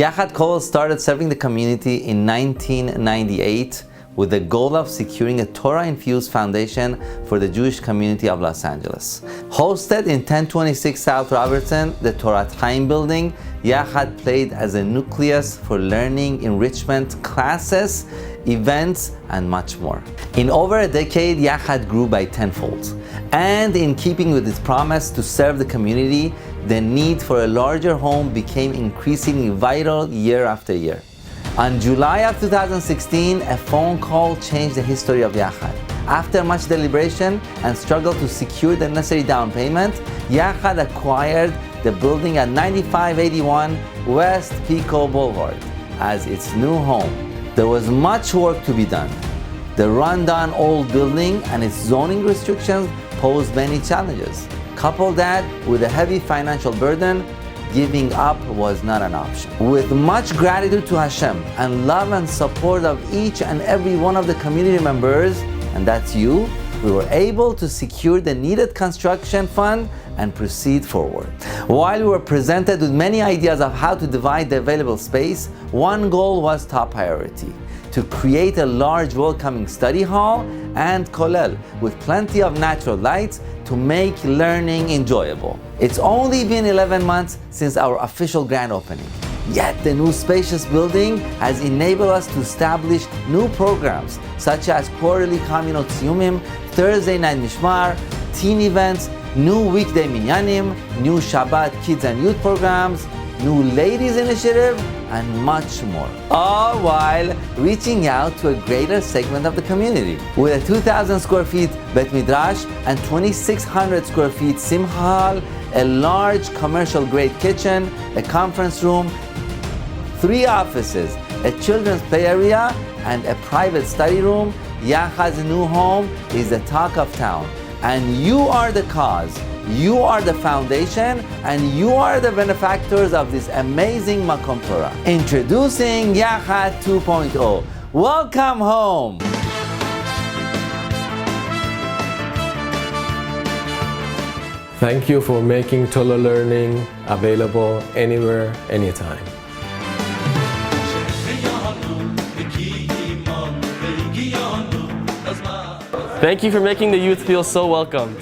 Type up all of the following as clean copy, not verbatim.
Yachad Kollel started serving the community in 1998 with the goal of securing a Torah-infused foundation for the Jewish community of Los Angeles. Hosted in 1026 South Robertson, the Torah Time building, Yachad played as a nucleus for learning, enrichment, classes, events, and much more. In over a decade, Yachad grew by tenfold. And in keeping with its promise to serve the community, the need for a larger home became increasingly vital year after year. On July of 2016, a phone call changed the history of Yachad. After much deliberation and struggle to secure the necessary down payment, Yachad acquired the building at 9581 West Pico Boulevard as its new home. There was much work to be done. The rundown old building and its zoning restrictions posed many challenges. Couple that with a heavy financial burden, giving up was not an option. With much gratitude to Hashem and love and support of each and every one of the community members, and that's you, we were able to secure the needed construction fund and proceed forward. While we were presented with many ideas of how to divide the available space, one goal was top priority: to create a large welcoming study hall and kollel with plenty of natural lights to make learning enjoyable. It's only been 11 months since our official grand opening. Yet the new spacious building has enabled us to establish new programs such as quarterly communal tziyumim, Thursday night mishmar, teen events, new weekday minyanim, new Shabbat kids and youth programs, new ladies initiative, and much more. All while reaching out to a greater segment of the community. With a 2,000 square feet Bet Midrash and 2,600 square feet Simcha Hall, a large commercial grade kitchen, a conference room, 3 offices, a children's play area, and a private study room, Yachad's new home is the talk of town. And you are the cause. You are the foundation, and you are the benefactors of this amazing Makom Torah. Introducing Yachad 2.0. Welcome home! Thank you for making Torah learning available anywhere, anytime. Thank you for making the youth feel so welcome.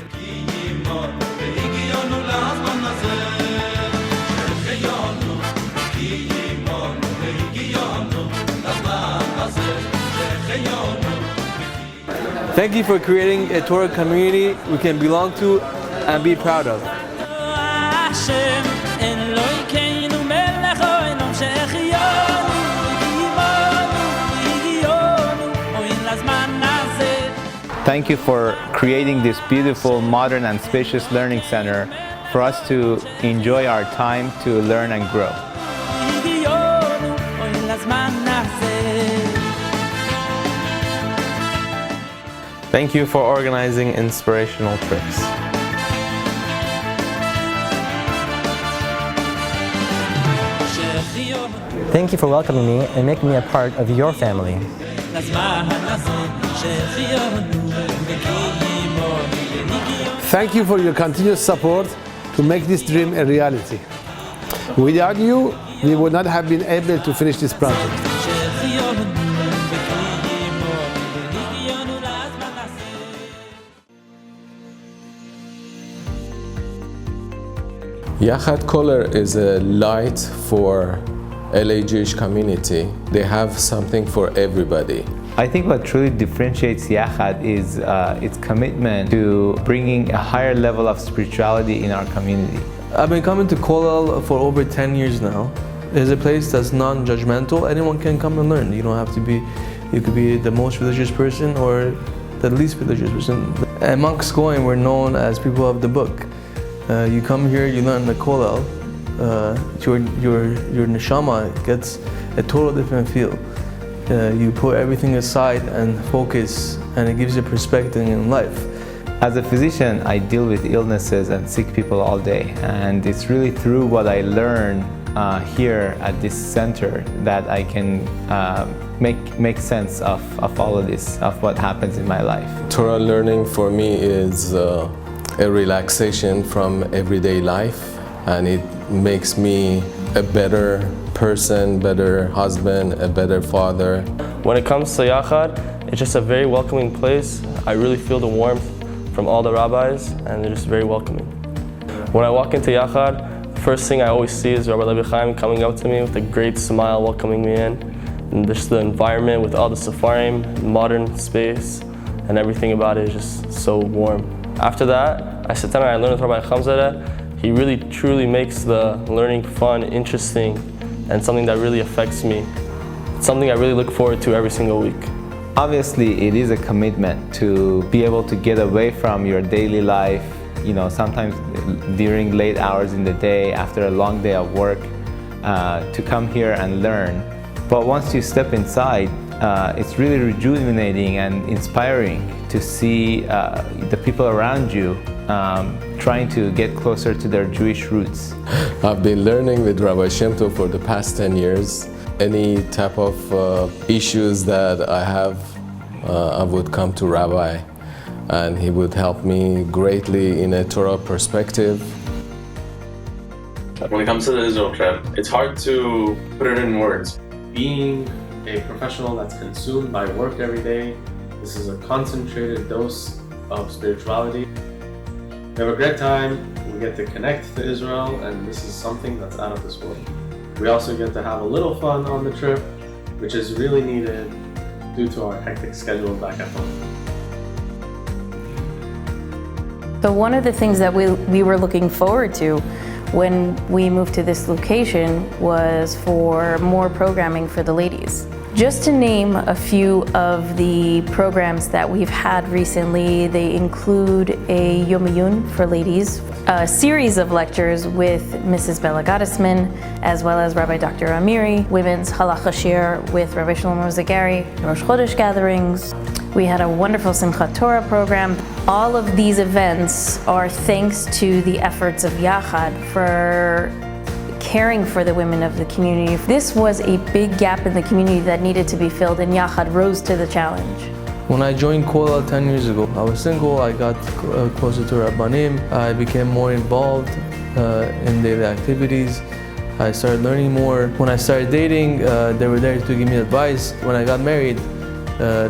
Thank you for creating a Torah community we can belong to and be proud of. Thank you for creating this beautiful, modern, and spacious learning center for us to enjoy our time to learn and grow. Thank you for organizing inspirational trips. Thank you for welcoming me and making me a part of your family. Thank you for your continuous support to make this dream a reality. Without you, we would not have been able to finish this project. Yachad Kollel is a light for LA Jewish community. They have something for everybody. I think what truly differentiates Yachad is its commitment to bringing a higher level of spirituality in our community. I've been coming to Kollel for over 10 years now. It's a place that's non-judgmental. Anyone can come and learn. You don't have to be, you could be the most religious person or the least religious person. Amongst Goyim, we're known as people of the book. You come here, you learn the Kollel, your neshama gets a total different feel. You put everything aside and focus, and it gives you perspective in life. As a physician, I deal with illnesses and sick people all day, and it's really through what I learn here at this center that I can make sense of all of this, of what happens in my life. Torah learning for me is a relaxation from everyday life, and it makes me a better person, better husband, a better father. When it comes to Yachad, it's just a very welcoming place. I really feel the warmth from all the rabbis, and they're just very welcoming. When I walk into Yachad, the first thing I always see is Rabbi Levi Chaim coming up to me with a great smile, welcoming me in. And just the environment with all the safarim, modern space, and everything about it is just so warm. After that, I sit down and I learn with Rabbi Chamzadeh. He really truly makes the learning fun, interesting, and something that really affects me. It's something I really look forward to every single week. Obviously, it is a commitment to be able to get away from your daily life, you know, sometimes during late hours in the day, after a long day of work, to come here and learn. But once you step inside, it's really rejuvenating and inspiring to see the people around you trying to get closer to their Jewish roots. I've been learning with Rabbi Shem Tov for the past 10 years. Any type of issues that I have, I would come to Rabbi, and he would help me greatly in a Torah perspective. When it comes to the Israel trip, it's hard to put it in words. Being a professional that's consumed by work every day, this is a concentrated dose of spirituality. We have a great time, we get to connect to Israel, and this is something that's out of this world. We also get to have a little fun on the trip, which is really needed due to our hectic schedule back at home. So one of the things that we were looking forward to when we moved to this location was for more programming for the ladies. Just to name a few of the programs that we've had recently, they include a Yom Ayun for ladies, a series of lectures with Mrs. Bella Gottesman, as well as Rabbi Dr. Amiri, women's Halacha Shir with Rabbi Shlomo Zagari, Rosh Chodesh gatherings. We had a wonderful Simchat Torah program. All of these events are thanks to the efforts of Yachad for caring for the women of the community. This was a big gap in the community that needed to be filled, and Yachad rose to the challenge. When I joined Kollel 10 years ago, I was single, I got closer to Rabbanim, I became more involved in daily activities. I started learning more. When I started dating, they were there to give me advice. When I got married,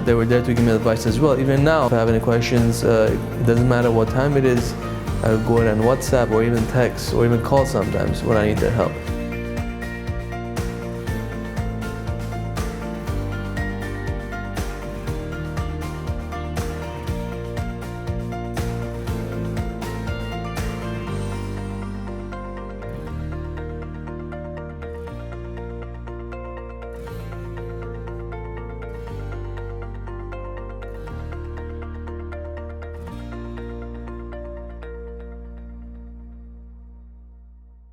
they were there to give me advice as well. Even now, if I have any questions, it doesn't matter what time it is, I'll go ahead and WhatsApp or even text or even call sometimes when I need their help.